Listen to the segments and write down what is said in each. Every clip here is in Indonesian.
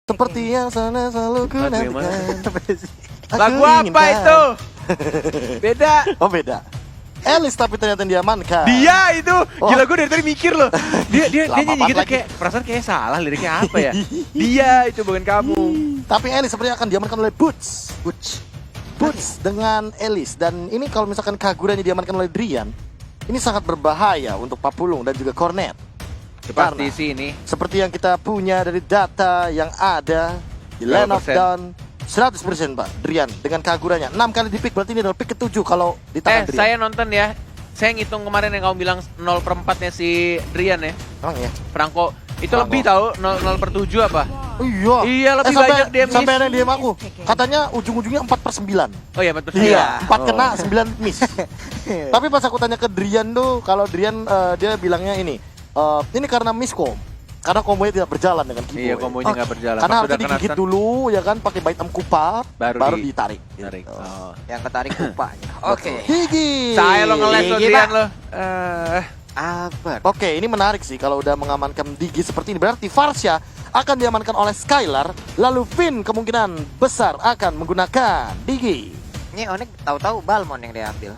Seperti yang sana selalu ku Lagu yang mana? nantikan. Lagu apa itu? Beda. Oh beda. Alice tapi ternyata yang diamankan. Dia itu. Oh. Gila gue dari tadi mikir loh. Dia Lama nyanyi banget gitu lagi. kayak perasaan kayak salah liriknya apa ya? Dia itu bukan kamu. Tapi Alice sepertinya akan diamankan oleh Boots. Boots dengan Alice. Dan ini kalau misalkan Kaguranya diamankan oleh Drian, ini sangat berbahaya untuk Papulung dan juga Cornet. Pasti Karena sih ini. seperti yang kita punya dari data yang ada di Land of 100%. Dawn, 100% Pak, Drian dengan Kaguranya 6 kali di pick, berarti ini adalah pick ke-7 kalau di tangan Drian. Saya nonton ya. Saya ngitung kemarin yang kamu bilang 0/4-nya si Drian ya. Emang ya? Franco. Itu Franco. lebih tahu 0/7 apa? Iya. Iya, lebih sampai, banyak dia miss. sampai ada yang DM aku. Katanya ujung-ujungnya 4/9. Oh iya betul. Iya, 4 Oh. kena, 9 miss. Tapi pas aku tanya ke Drian tuh, kalau Drian dia bilangnya ini karena miskom. Karena kombonya tidak berjalan dengan keyboard. Iya, kombonya nggak berjalan. Karena Pas harusnya udah kena digigit stun, dulu ya kan pakai bait kupa baru ditarik. tarik. Gitu. Oh. Yang ketarik kupanya. Oke. Gigi. Saya lo ngeles lo Gigi, Drian Pak. lo. Apa? Oke, ini menarik sih kalau udah mengamankan Digi seperti ini. Berarti Varsha akan diamankan oleh Skylar, lalu Finn kemungkinan besar akan menggunakan Digi. Ini Onek tahu-tahu Balmon yang diambil.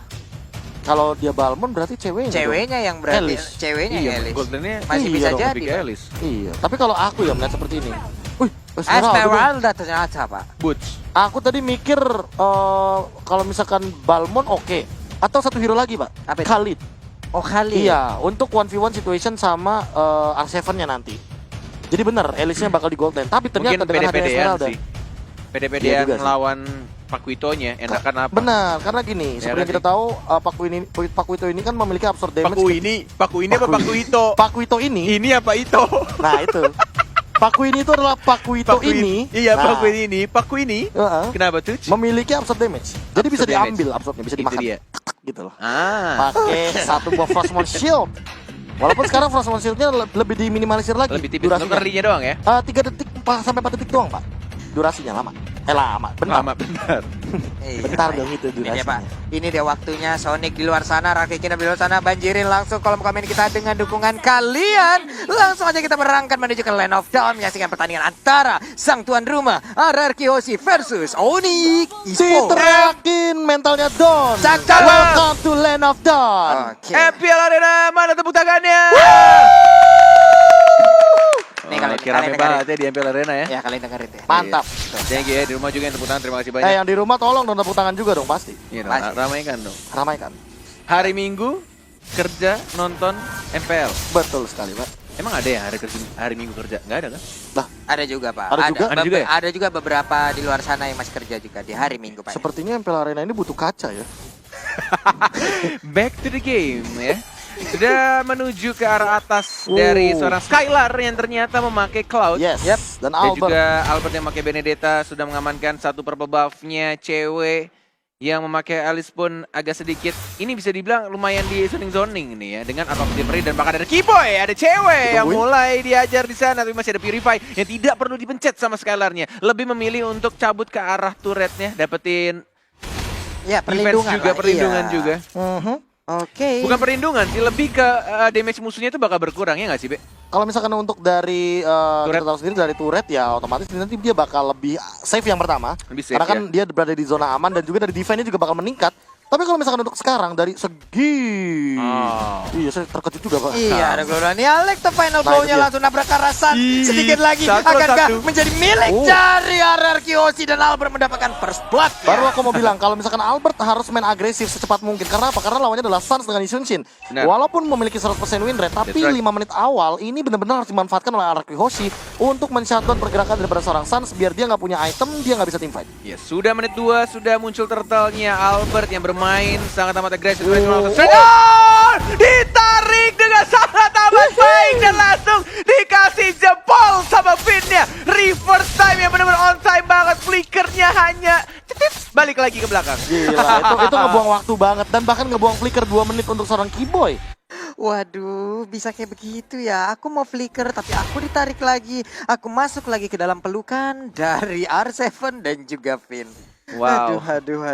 Kalau dia Balmon berarti ceweknya. dong. Ceweknya yang berarti. Alice. Ceweknya Iya, Alice. goldennya Masih Iya bisa dong, jadi. lebih ke Alice. Iya, tapi kalau aku ya melihat seperti ini. Wih, Esmeralda ternyata Pak. Boots. Aku tadi mikir kalau misalkan Balmon oke. Atau satu hero lagi, Pak. Apa itu? Khalid. Oh kali. Iya, untuk 1v1 situation sama R7-nya nanti. Jadi bener, Alice-nya bakal di golden. Tapi ternyata Mungkin dengan adanya pede-pedean Esmeralda. sih. Pede-pedean Iya juga sih. melawan Pakuitonya enakan apa? Benar, karena gini, Ya seperti yang kan kita tahu Pakuito ini kan memiliki absorb damage. Paku ini apa Pakuito? Pakuito ini. Ini apa itu? Nah, itu. Paku ini itu adalah Pakuito ini. Iya, Nah, Paku ini. Paku ini. heeh, Kenapa tuh? memiliki absorb damage. Jadi bisa Absorb damage. diambil absorbnya, bisa Itu dimakan. dia. Gitu loh. Ah, Pakai satu buah Frostmourne Shield. Walaupun sekarang Frostmourne Shield-nya lebih diminimalisir lagi lebih tipis. durasinya. Nukerlinya doang ya? 3 detik sampai 4 detik doang, Pak. Durasinya lama. Lama, bentar. Lama benar. Iya, Bentar Pak. dong itu Ini dia durasinya. Pak. Ini dia waktunya Sonic di luar sana, Rakyat Kingdom di luar sana, banjirin langsung kolom komen kita dengan dukungan kalian. Langsung aja kita berangkat menuju ke Land of Dawn menyaksikan pertandingan antara sang tuan rumah RRQ Hoshi versus Onyx Si Esports. terakin mentalnya Dawn. Cakep. Welcome to Land of Dawn. Oke. MPL Arena, mana tepuk tangannya? Nih, kalian- Kira kalian banget ya di MPL Arena ya. Ya kalian dengerin deh. Mantap. Thank you ya di rumah juga yang tepuk tangan, terima kasih banyak. Yang di rumah tolong dong tepuk tangan juga dong pasti. Iya dong, Pasti. ramaikan dong. Ramaikan. Hari Minggu kerja nonton MPL. Betul sekali, Pak. Emang ada ya hari Minggu kerja? Nggak ada kan? Ada juga Pak. Ada juga? Ada juga ya? Ada juga beberapa di luar sana yang masih kerja juga di hari Minggu Pak. Sepertinya MPL Arena ini butuh kaca ya. Back to the game ya. Sudah menuju ke arah atas dari seorang Skylar yang ternyata memakai Cloud. Yes. Yep. Dan Dan Albert. juga Albert yang memakai Benedetta sudah mengamankan satu purple buff-nya cewek yang memakai Alice pun agak sedikit. Ini bisa dibilang lumayan di zoning ini ya dengan Atom Delivery dan bahkan ada Keyboy, ada cewek yang Ditungguin. mulai diajar di sana tapi masih ada Purify yang tidak perlu dipencet sama Skylarnya. Lebih memilih untuk cabut ke arah turretnya, dapetin Ya, defense perlindungan juga, lah, perlindungan iya. juga. Mhm. Oke. Bukan perlindungan sih, lebih ke damage musuhnya itu bakal berkurang ya nggak sih, Be? Kalau misalkan untuk dari Turret. kita tahu sendiri dari turret ya otomatis nanti dia bakal lebih safe yang pertama. Lebih safe, Karena kan ya. dia berada di zona aman dan juga dari defense-nya juga bakal meningkat. Tapi kalau misalkan untuk sekarang dari segi iya saya terkejut juga, Pak. Iya, ada Gloria. Nih Alex the final Nah, itu blow-nya dia. langsung nabrak Karasan. Ih, Sedikit lagi satu lawan akankah satu. menjadi milik Oh. dari RRQ Hoshi dan Albert mendapatkan first blood. Baru aku mau bilang kalau misalkan Albert harus main agresif secepat mungkin. Karena apa? Karena lawannya adalah Suns dengan Isunshin. Benar. Walaupun memiliki 100% win rate, tapi That's right. 5 menit awal ini benar-benar harus dimanfaatkan oleh RRQ Hoshi untuk men-shutdown pergerakan daripada seorang Suns biar dia nggak punya item, dia nggak bisa teamfight. Ya, sudah menit 2, sudah muncul turtle-nya Albert yang bermain sangat amat agresif. Oh. Ditarik dengan sangat amat baik dan langsung dikasih jempol sama Finn-nya. Reverse time yang benar-benar on time banget. Flickernya hanya titit, balik lagi ke belakang. Gila, itu ngebuang waktu banget dan bahkan ngebuang flicker 2 menit untuk seorang Keyboy. Waduh, bisa kayak begitu ya. Aku mau flicker tapi aku ditarik lagi. Aku masuk lagi ke dalam pelukan dari R7 dan juga Finn. Wow. Aduh.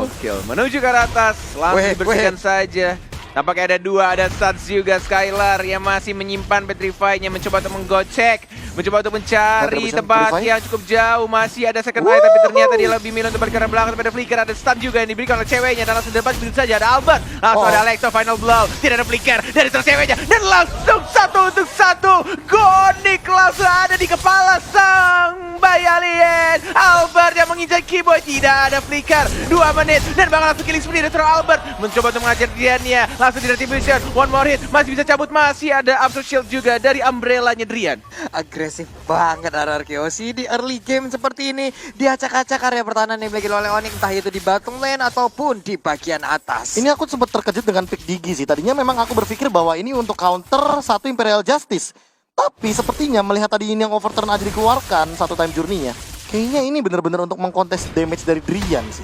Gokil. Menuju ke arah atas, langsung Weh, dibersihkan saja. Tampaknya ada dua, ada Stats juga Skylar yang masih menyimpan Petrify-nya, mencoba untuk menggocek, mencoba untuk mencari Bisa tempat Petrify? yang cukup jauh. Masih ada second eye, tapi ternyata dia lebih milih untuk balik ke arah belakang. Tapi ada flicker, ada stun juga yang diberikan oleh ceweknya, dan langsung depan begitu saja ada Albert. Langsung ada Alexo, final blow, tidak ada flicker dari terus ceweknya, dan langsung 1-1. Gonik langsung ada di kepala sang Bayalien. Albert yang menginjak keyboard, tidak ada flicker. 2 menit dan bakal langsung killing spree dari seorang Albert, mencoba untuk mengajar Drian-nya, langsung di retribution, one more hit, masih bisa cabut, masih ada absolute shield juga dari umbrella-nya Drian. Agresif banget RRQ di early game seperti ini. Diacak-acak area pertahanan yang dimiliki oleh Onyx, entah itu di bottom lane ataupun di bagian atas. Ini aku sempat terkejut dengan pick Digi sih. Tadinya memang aku berpikir bahwa ini untuk counter satu Imperial Justice. Tapi sepertinya melihat tadi ini yang overturn aja dikeluarkan satu time journey-nya, kayaknya ini benar-benar untuk mengkontes damage dari Drian sih.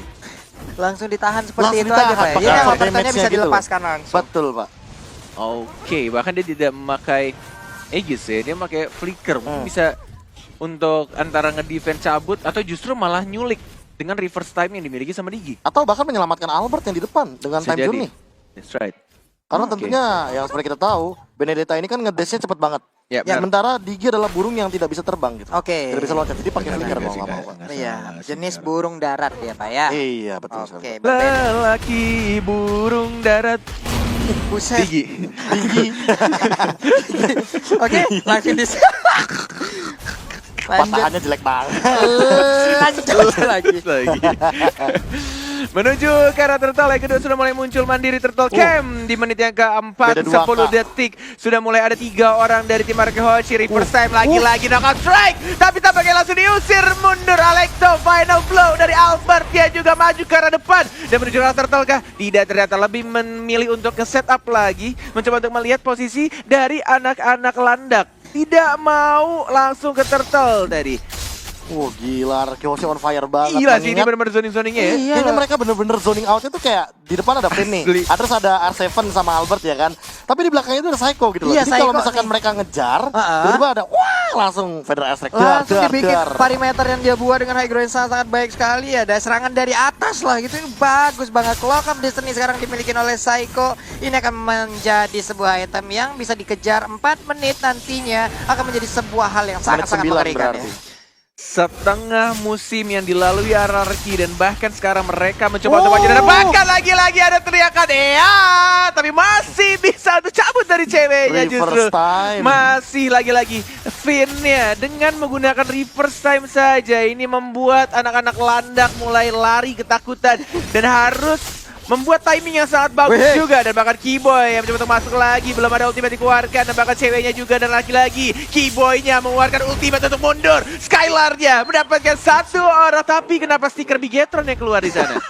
Langsung ditahan seperti Langsung itu aja ditahan, Pak. pakai Ini effort overturn-nya damage-nya bisa gitu. dilepaskan langsung. Betul, Pak. Oke, bahkan dia tidak memakai Aegis ya, dia memakai flicker. Mungkin bisa untuk antara ngedefense cabut atau justru malah nyulik dengan reverse time yang dimiliki sama Digi. Atau bahkan menyelamatkan Albert yang di depan dengan Bisa time jadi. journey. That's right. Karena Oke. tentunya yang seperti kita tahu, Benedetta ini kan ngedashnya cepet banget. Ya, benar. Sementara Digi adalah burung yang tidak bisa terbang gitu. Oke. Tidak bisa loncat, jadi pakai flicker mau sih, nggak mau, nggak Pak. salah Iya, sih, jenis Kak. burung darat ya Pak ya. Iya, betul Oke, sekali. berbeda. Lelaki burung darat Buset. Digi. Digi. Oke, langsung di Patahannya jelek banget. lanjut lagi. lagi. Menuju ke arah turtle yang kedua sudah mulai muncul mandiri turtle camp di menit yang keempat, Beda 10 2K. detik sudah mulai ada 3 orang dari tim Arkehoshi. Reverse time lagi-lagi knockout strike, tapi tampaknya langsung diusir mundur. Alexo, final blow dari Albert, dia juga maju ke arah depan dan menuju ke arah turtle kah? Tidak, ternyata lebih memilih untuk nge-setup lagi, mencoba untuk melihat posisi dari anak-anak landak. Tidak mau langsung ke turtle tadi. Gila, Arkehoshi on fire banget. Gila sih, ini Mengingat benar-benar zoning-zoningnya ya. Iya. kayaknya mereka bener-bener zoning outnya tuh kayak di depan ada Finn nih, Asli. terus ada R7 sama Albert ya kan. Tapi di belakangnya itu ada Psycho gitu loh. Iya, Jadi kalau Psycho misalkan nih. mereka ngejar, Heeh. tiba-tiba ada wah langsung Federal Airstrike. Langsung dibikin perimeter yang dia buat dengan high ground yang sangat baik sekali ya. Ada serangan dari atas lah gitu, ini bagus banget. Lock up Destiny sekarang dimiliki oleh Psycho. Ini akan menjadi sebuah item yang bisa dikejar 4 menit nantinya. Akan menjadi sebuah hal yang sangat-sangat mengerikan ya. Setengah musim yang dilalui RRQ dan bahkan sekarang mereka mencoba untuk maju dan bahkan lagi-lagi ada teriakan tapi masih bisa untuk cabut dari ceweknya justru. Reverse time. Masih lagi-lagi Finn-nya dengan menggunakan reverse time saja ini membuat anak-anak landak mulai lari ketakutan dan harus membuat timing yang sangat bagus Weh. juga. Dan bahkan Keyboy yang mencoba untuk masuk lagi, belum ada ultimate dikeluarkan, dan bahkan ceweknya juga, dan lagi-lagi Keyboy-nya mengeluarkan ultimate untuk mundur. Skylar-nya mendapatkan 1 orang, tapi kenapa stiker Bigetron yang keluar di sana?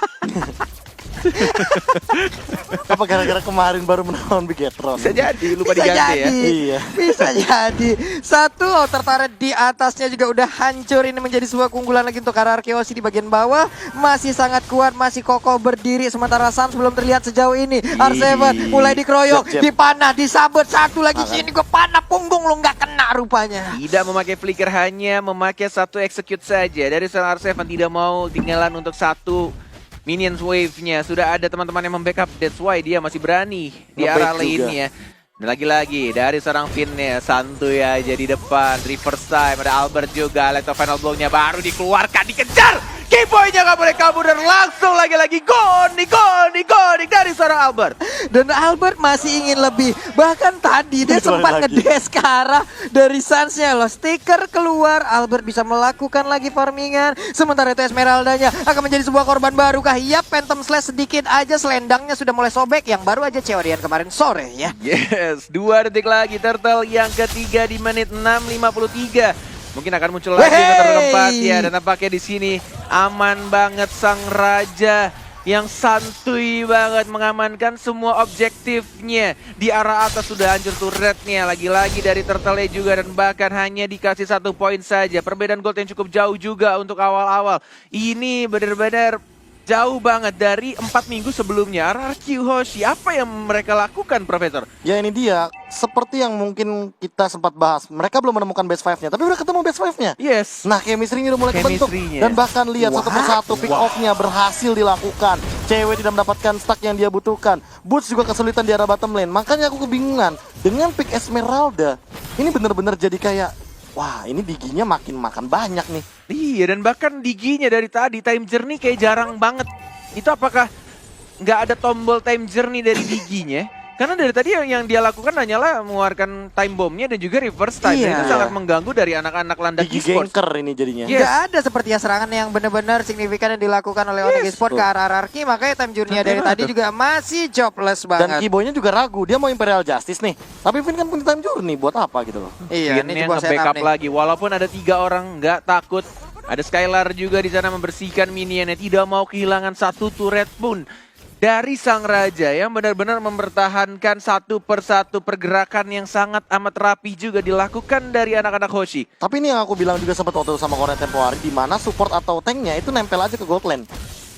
Apa gara-gara kemarin baru menawan Bigetron? Bisa jadi, lupa Bisa diganti ya. jadi. Iya. Bisa jadi. 1 tertarik di atasnya juga udah hancur. Ini menjadi sebuah keunggulan lagi untuk Arkehoshi di bagian bawah. Masih sangat kuat, masih kokoh berdiri. Sementara Sans belum terlihat sejauh ini. R7 mulai dikeroyok, Jab, jab. dipanah, disabet. Satu lagi Makan. sini gue panah punggung lo nggak kena rupanya. Tidak memakai flicker, hanya memakai 1 execute saja. Dari seorang R7 tidak mau tinggalan untuk 1 minions wave-nya. Sudah ada teman-teman yang membackup, that's why dia masih berani di Nge-bait arah juga. lane-nya. Dan lagi-lagi dari seorang Finn-nya, santuy aja di depan. Reverse time, ada Albert juga. Leto final blow-nya baru dikeluarkan, dikejar. Keyboy-nya nggak boleh kabur dan langsung lagi-lagi gonik dari seorang Albert. Dan Albert masih ingin lebih. Bahkan tadi dia Dikeluarin sempat lagi. ngedes ke arah dari Sans-nya loh. Stiker keluar, Albert bisa melakukan lagi farmingan. Sementara itu Esmeralda-nya akan menjadi sebuah korban baru kah? Iya, Phantom Slash sedikit aja, selendangnya sudah mulai sobek. Yang baru aja Cewarian kemarin sore ya. Yes, 2 detik lagi. Turtle yang ketiga di menit 6.53. Mungkin akan muncul lagi Wey! meter keempat ya. Dan nampaknya di sini aman banget sang raja yang santuy banget mengamankan semua objektifnya. Di arah atas sudah hancur turretnya, lagi-lagi dari Turtle juga, dan bahkan hanya dikasih 1 poin saja. Perbedaan gold yang cukup jauh juga untuk awal-awal. Ini benar-benar jauh banget dari 4 minggu sebelumnya. RRQ Hoshi, apa yang mereka lakukan, Profesor? Ya ini dia, seperti yang mungkin kita sempat bahas, mereka belum menemukan best 5-nya, tapi udah ketemu best 5-nya. Yes. Nah, chemistry-nya udah mulai kebentuk. Chemistry-nya. Dan bahkan lihat satu persatu pick off-nya berhasil dilakukan. Cewek tidak mendapatkan stack yang dia butuhkan. Boots juga kesulitan di arah bottom lane. Makanya aku kebingungan dengan pick Esmeralda. Ini bener-bener jadi kayak, wah ini diginya makin makan banyak nih. Iya, dan bahkan diginya dari tadi time journey kayak jarang banget. Itu apakah nggak ada tombol time journey dari diginya? Karena dari tadi yang dia lakukan hanyalah mengeluarkan time bombnya dan juga reverse time. Iya. Dan itu sangat mengganggu dari anak-anak landak Digi esports. ganker ini jadinya. Yes. Nggak ada sepertinya serangan yang benar-benar signifikan yang dilakukan oleh Onyx Esports ke arah Rarki. Makanya time journey dari tadi juga masih jobless Dan banget. Kiboynya juga ragu, dia mau Imperial Justice nih. Tapi Vin kan punya time journey, buat apa gitu loh. Iya, Finn ini yang dibawa setup nge-backup nih. lagi. Walaupun ada 3 orang, nggak takut. Ada Skylar juga di sana membersihkan minionnya. Tidak mau kehilangan satu turret pun dari Sang Raja yang benar-benar mempertahankan satu persatu pergerakan yang sangat amat rapi juga dilakukan dari anak-anak Hoshi. Tapi ini yang aku bilang juga sempat waktu sama Korea tempo hari, di mana support atau tanknya itu nempel aja ke gold lane.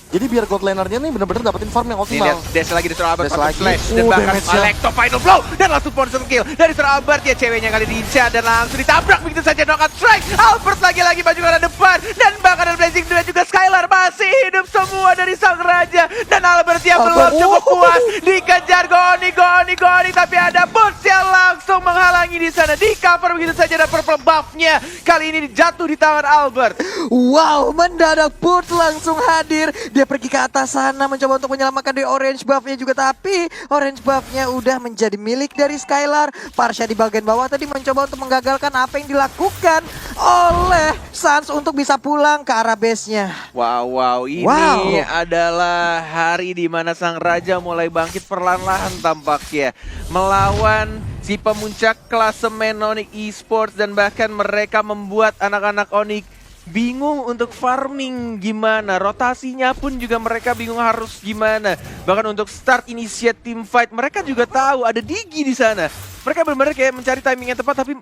Jadi biar gold lanernya nih bener-bener dapetin farm yang Ini optimal. lihat dash lagi dari Sir Albert, Dash langsung lagi. slash dan bahkan Damage-nya. Electo final blow dan langsung sponsor kill dari Sir Albert ya, ceweknya kali diincar dan langsung ditabrak begitu saja, knockout strike. Albert lagi-lagi maju ke arah depan dan bahkan ada Blazing Duel juga. Skylar masih hidup semua dari Sang Raja dan Albert yang belum Albert. cukup puas dikejar Goni tapi ada Boots yang langsung menghalangi di sana, di cover begitu saja dan purple buff-nya kali ini jatuh di tangan Albert. Wow, mendadak Boots langsung hadir. Dia pergi ke atas sana mencoba untuk menyelamatkan dari orange buff-nya juga. Tapi orange buff-nya udah menjadi milik dari Skylar. Parsha di bagian bawah tadi mencoba untuk menggagalkan apa yang dilakukan oleh Sans untuk bisa pulang ke arah base-nya. Wow, ini Wow. adalah hari di mana Sang Raja mulai bangkit perlahan-lahan tampaknya. Melawan si pemuncak klasemen Onyx Esports dan bahkan mereka membuat anak-anak Onyx bingung untuk farming gimana, rotasinya pun juga mereka bingung harus gimana. Bahkan untuk start initiate team fight mereka juga tahu ada Digi di sana. Mereka benar-benar kayak mencari timing yang tepat tapi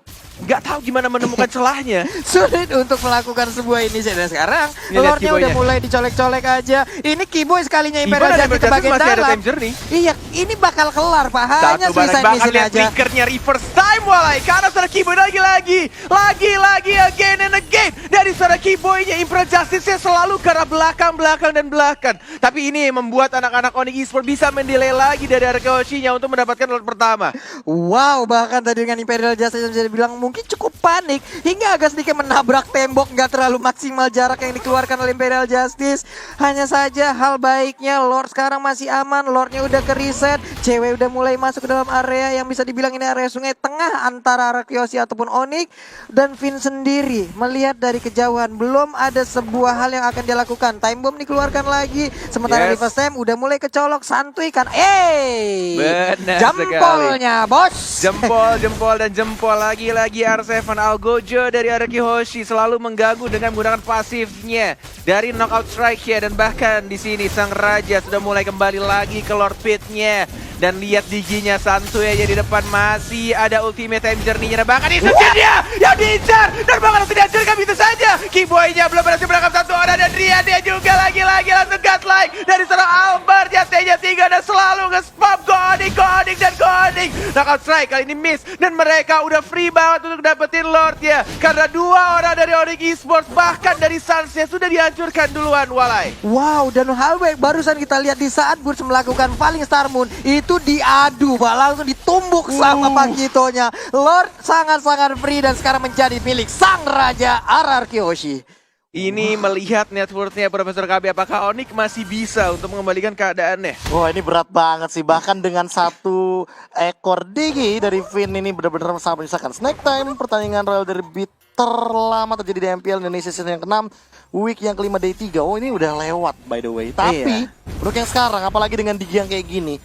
nggak tahu gimana menemukan celahnya. Sulit untuk melakukan sebuah inisiatif. Dan sekarang Ini lihat Lordnya udah Kiboynya. mulai dicolek-colek aja. Ini Kiboy sekalinya Ivan Imperial dan Justice ke Imperial bagian Justice masih ada dalam. time journey. Iya, ini bakal kelar Pak. Hanya Satu barang suicide bahkan mission lihat aja. flickernya reverse time mulai karena suara Keyboy lagi again and again dari suara Keyboynya. Imperial Justice-nya selalu ke arah belakang. Tapi ini membuat anak-anak Onyx Esports bisa mendelay lagi dari arah Hoshi-nya untuk mendapatkan lot pertama. Wow, bahkan tadi dengan Imperial Justice yang bisa dibilang mungkin cukup panik hingga agak sedikit menabrak tembok, nggak terlalu maksimal jarak yang dikeluarkan oleh Imperial Justice. Hanya saja hal baiknya Lord sekarang masih aman, Lordnya udah ke reset, cewek udah mulai masuk ke dalam area yang bisa dibilang ini area sungai tengah antara arah Kyoshi ataupun Onyx. Dan Vin sendiri melihat dari kejauhan belum ada sebuah hal yang akan dia lakukan. Time bomb dikeluarkan lagi, sementara Yes. Reverse Time udah mulai kecolok, santuy kan. Benar Jempolnya bos. Jempol lagi-lagi R7 Algojo dari Araki Hoshi selalu mengganggu dengan menggunakan pasifnya dari knockout strike ya, dan bahkan di sini Sang Raja sudah mulai kembali lagi ke Lord Pit-nya. Dan lihat diginya santuy aja di depan, masih ada ultimate time journey-nya dan bahkan itu dia yang diincar dan bahkan tidak dihancurkan begitu saja. Keyboy-nya belum berhasil menangkap satu orang dan dia juga lagi-lagi langsung godlike dari seorang Albert. Jatenya 3 dan selalu nge-spam Goning dan Goning. Knockout strike kali ini miss dan mereka udah free banget untuk dapetin Lord ya, karena 2 orang dari Onyx Esports bahkan dari Suns-nya sudah dihancurkan duluan Walai. Wow, dan hal baik barusan kita lihat di saat Boots melakukan Falling Star Moon itu diadu Pak, langsung ditumbuk sama Pakitonya. Lord sangat-sangat free dan sekarang menjadi milik Sang Raja RR Kyoshi. Ini melihat net worth-nya Profesor KB, apakah Onyx masih bisa untuk mengembalikan keadaannya? Wah ini berat banget sih, bahkan dengan 1 ekor Digi dari Vin ini benar-benar sangat menyisakan. Snack time, pertandingan Royal Derby terlama terjadi di MPL Indonesia season yang ke-6, week yang ke-5 day 3. Oh ini udah lewat by the way. Tapi untuk yang sekarang, apalagi dengan Digi yang kayak gini,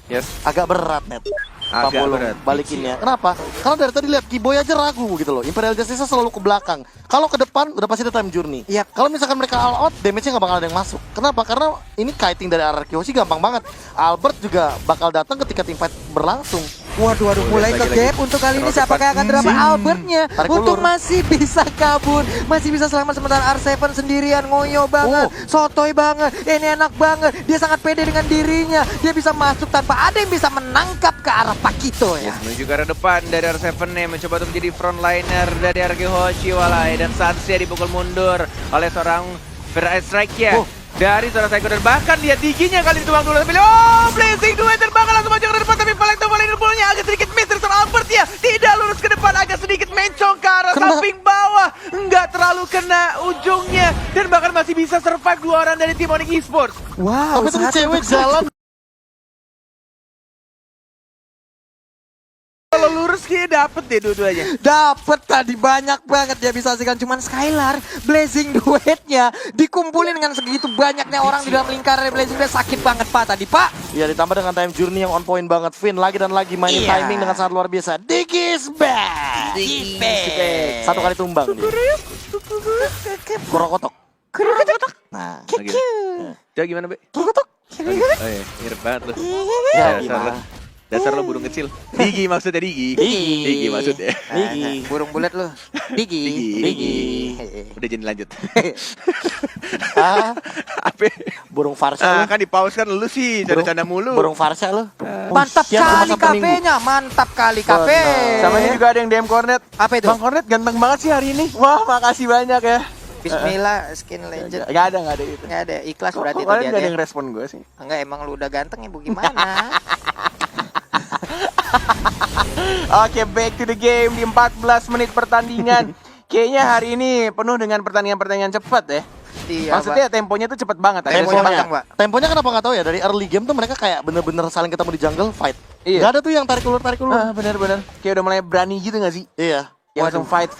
agak berat net. Agak Bolong berat. balikinnya. Kenapa? Karena dari tadi lihat Keyboy aja ragu gitu loh. Imperial Justice selalu ke belakang. Kalau ke depan udah pasti ada time journey. Yap. Kalau misalkan mereka all out, damage-nya nggak bakal ada yang masuk. Kenapa? Karena ini kiting dari arah Kyoshi gampang banget. Albert juga bakal datang ketika team fight berlangsung. Waduh, mulai ke lagi-lagi. gap untuk kali ini Terus siapa yang akan drama Zing. Albertnya. Tarik Untuk ulur. masih bisa kabur, masih bisa selamat sementara R7 sendirian ngoyo banget, sotoy banget, ini enak banget. Dia sangat pede dengan dirinya. Dia bisa masuk tanpa ada yang bisa menangkap ke arah Pakito ya. Menuju ke arah depan dari R7 nih, mencoba untuk menjadi frontliner dari Araki Hoshi Walai, dan Sansia dipukul mundur oleh seorang Strike ya. dari seorang Psycho dan bahkan lihat diginya kali dituang dulu tapi Blazing Duet dan bahkan langsung maju ke depan tapi Paletto volleyballnya agak sedikit miss dari seorang Albert ya tidak lurus ke depan agak sedikit mencong ke arah samping bawah nggak terlalu kena ujungnya dan bahkan masih bisa survive 2 orang dari tim Onyx Esports. Wow, Tapi tadi cewek jalan. Kalau lurus kayaknya dapet deh dua-duanya. Dapet tadi banyak banget dia bisa hasilkan, cuman Skylar Blazing duetnya dikumpulin dengan segitu banyaknya orang di dalam lingkaran Blazing Duet sakit banget Pak tadi Pak. Ya ditambah dengan time journey yang on point banget. Finn lagi dan lagi mainin Iya. timing dengan sangat luar biasa. Diggy's back. Diggy's back. Satu kali tumbang dia. Kurokotok. Nah, Gitu. Coba gimana Be? Oh iya, mirip banget lu. ya Dasar gimana? lo. Dasar lo burung kecil. Digi maksudnya Digi. Digi. Digi maksudnya. Digi. Burung bulat lu. Digi. Digi. Udah jadi lanjut. Ah, Apa? burung Farsha lu. Kan di pause kan lu sih canda-canda mulu. Burung Farsha lu. Mantap Siap, cuma kali Sabtu Minggu. kafenya, mantap kali kafe. Benar. Sama ini juga ada yang DM Cornet. Apa itu? Bang Cornet ganteng banget sih hari ini. Wah, makasih banyak ya. Bismillah, skin legend. Gak ada gitu. Nggak ada, ikhlas Kok berarti itu kalian dia. gak ada Deh. yang respon gue sih? Enggak, emang lu udah ganteng ibu gimana? Oke, back to the game di 14 menit pertandingan. Kayaknya hari ini penuh dengan pertandingan-pertandingan cepat ya. Iya, Maksudnya temponya tuh cepet banget. Ada Temponya semua- kencang, Pak. Temponya kenapa nggak tahu ya, dari early game tuh mereka kayak bener-bener saling ketemu di jungle fight. Iya. Gak ada tuh yang tarik ulur. bener-bener. Kayak udah mulai berani gitu gak sih? Iya. Ya langsung fight.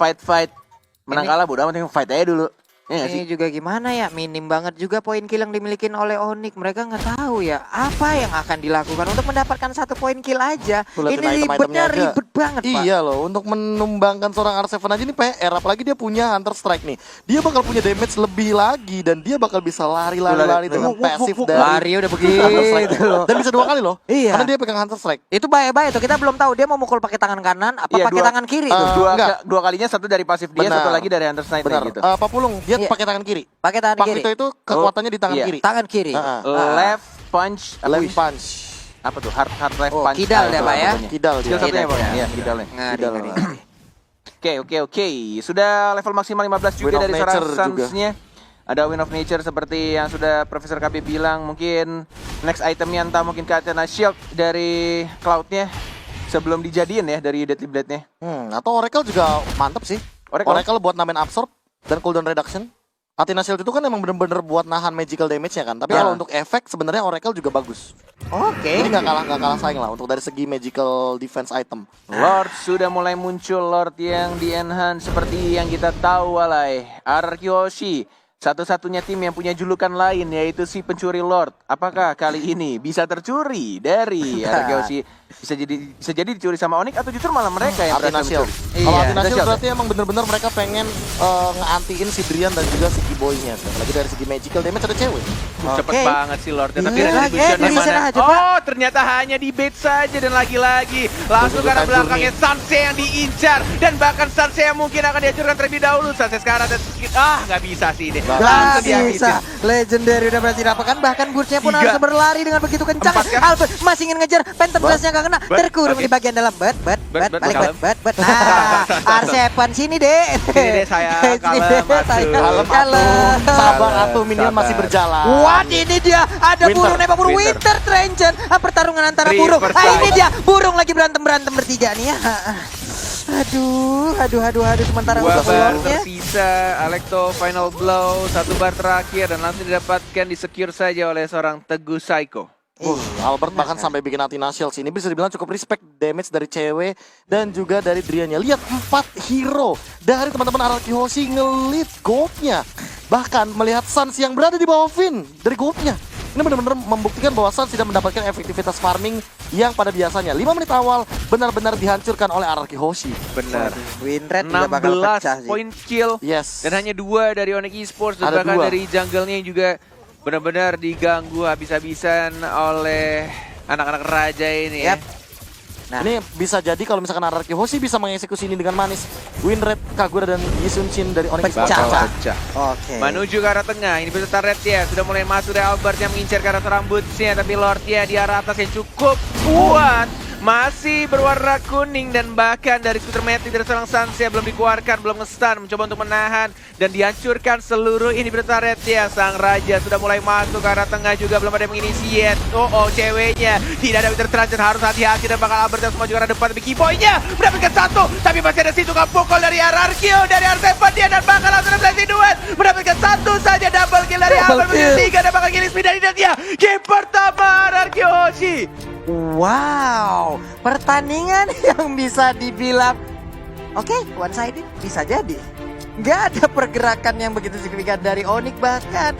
Menang Ini- kalah bodo amat, yang fight aja dulu. Iya gak sih? Ini juga gimana ya, minim banget juga poin kill yang dimiliki oleh Onyx. Mereka nggak tahu ya apa yang akan dilakukan untuk mendapatkan 1 poin kill aja. Tuh, liatin Ini item-itemnya ribetnya aja. ribet banget Pak. Iya loh, untuk menumbangkan seorang R7 aja ini PR, apalagi dia punya Hunter Strike nih. Dia bakal punya damage lebih lagi dan dia bakal bisa lari dengan pasif dari Lari udah begitu Hunter Strike. loh. Dan bisa 2 kali loh. Iya. Karena dia pegang Hunter Strike. Itu bahaya-bahaya tuh. Kita belum tahu dia mau mukul pakai tangan kanan apa Iya, pakai dua- tangan kiri Eh, tuh. enggak. Dua kalinya, satu dari pasif dia, Benar. satu lagi dari Hunter Sniper Benar. gitu. Pak Pulung, dia Iya. pakai tangan kiri. Pakai tangan Pak kiri. Vito itu kekuatannya di tangan Iya. kiri. Tangan kiri. Heeh. Left punch, Left punch. apa tuh? Hard left Oh, punch. kidal itu ya, Pak, ya? namanya. Kidal dia. Skill satunya Pak. Kidal. Iya, kidalnya. Ngeri, Kidal. ngeri. Oke. Sudah level maksimal 15 juga Win of dari seorang Nature juga. Suns-nya. Ada Win of Nature seperti yang sudah Profesor KB bilang. Mungkin next itemnya entah mungkin Katana Shield dari Cloud-nya sebelum dijadiin ya dari Deadly Blade-nya. Atau Oracle juga mantep sih. Oracle? Buat namain absorb dan cooldown reduction. Athena Shield itu kan emang bener-bener buat nahan magical damage-nya kan. Tapi Nah. kalau untuk efek sebenarnya Oracle juga bagus. Oke. Jadi nggak kalah saing lah untuk dari segi magical defense item. Lord sudah mulai muncul, Lord yang di enhance seperti yang kita tahu walai. Arkyossi, satu-satunya tim yang punya julukan lain yaitu si pencuri Lord. Apakah kali ini bisa tercuri dari Arkyossi? Bisa jadi dicuri sama Onyx atau justru malah mereka yang Athena berhasil Shield. mencuri? Kalau Iya, Athena Athena Shield Shield berarti emang bener-bener mereka pengen ngeantiin si Brian dan juga si Kiboy-nya. Apalagi dari segi magical damage ada cewek. Cepet Oke. banget sih Lord. Tapi Iya, retribution bisa mana? aja, Pak. Oh, ternyata hanya di bait saja dan lagi-lagi langsung Tunggu karena time belakangnya Sanse yang diincar dan bahkan Sanse yang mungkin akan dihancurkan terlebih dahulu. Sanse sekarang ada sedikit nggak bisa sih ini. Nggak Langsung Gak bisa. dihabisin. Legendary udah berhasil didapatkan. Bahkan Burst-nya pun 3. harus berlari dengan begitu kencang. 4 kan? Albert masih ingin ngejar. Phantom Blast-nya gak kena. Terkurung Oke. di bagian dalam. Bet. Bet, Balik kalem. bet. Nah, R7 sini deh. Sini deh, sayang. Sini Kalem, deh, atuh. sayang. Kalem, sabar Sabar, atuh minion masih sabar. berjalan. What, ini dia ada Winter, burung nembak burung Winter. Winter Trenchen. Pertarungan antara Three burung. first Ini time. dia burung lagi berantem bertiga nih ya. Aduh. Sementara Dua untuk bar Lordnya. tersisa, Alecto final blow, 1 bar terakhir dan langsung didapatkan di-secure saja oleh seorang Teguh Psycho. Albert bahkan sampai bikin Athena Shield ini bisa dibilang cukup respect damage dari cewek dan juga dari Driannya. Lihat 4 hero dari teman-teman Arkyossi ngelit goldnya. Bahkan melihat Suns yang berada di bawah Finn dari goldnya. Ini benar-benar membuktikan bahwa Suns tidak mendapatkan efektivitas farming yang pada biasanya 5 menit awal benar-benar dihancurkan oleh Arkyossi. Benar. Win rate juga bakal pecah 16 sih. poin kill Yes. dan hanya 2 dari Onyx Esports dan Ada bahkan 2. dari jungle-nya yang juga benar-benar diganggu habis-habisan oleh anak-anak raja ini ya. Yap. Nah. Ini bisa jadi kalau misalkan Arkyossi bisa mengeksekusi ini dengan manis. Win rate Kagura dan Yisunshin dari Onyx Pecah. Esports. Bakal pecah. Oke. Menuju ke arah tengah, ini bisa turret ya, sudah mulai masuk dari Albert yang mengincar ke arah seorang Boots-nya, tapi Lord-nya di arah atas yang cukup kuat. masih berwarna kuning dan bahkan dari skuter metik dari seorang Sansia belum dikeluarkan, belum nge-stun, mencoba untuk menahan dan dihancurkan seluruh inhibitor turret ya. Sang Raja sudah mulai masuk ke arah tengah juga, belum ada yang menginisiate. Oh, ceweknya tidak ada winter transit, harus hati-hati dan bakal Albert yang semua juga arah depan. Tapi keypointnya mendapatkan satu, tapi masih ada situ pukul dari Ararkio, dari R7 dia dan bakal langsung flashing duet mendapatkan satu saja double kill dari Albert menjadi 3 dan bakal killing speed dari dia. Game pertama Ararkio Hoshi. Wow, pertandingan yang bisa dibilang oke, one sided bisa jadi. Nggak ada pergerakan yang begitu signifikan dari Onyx bahkan.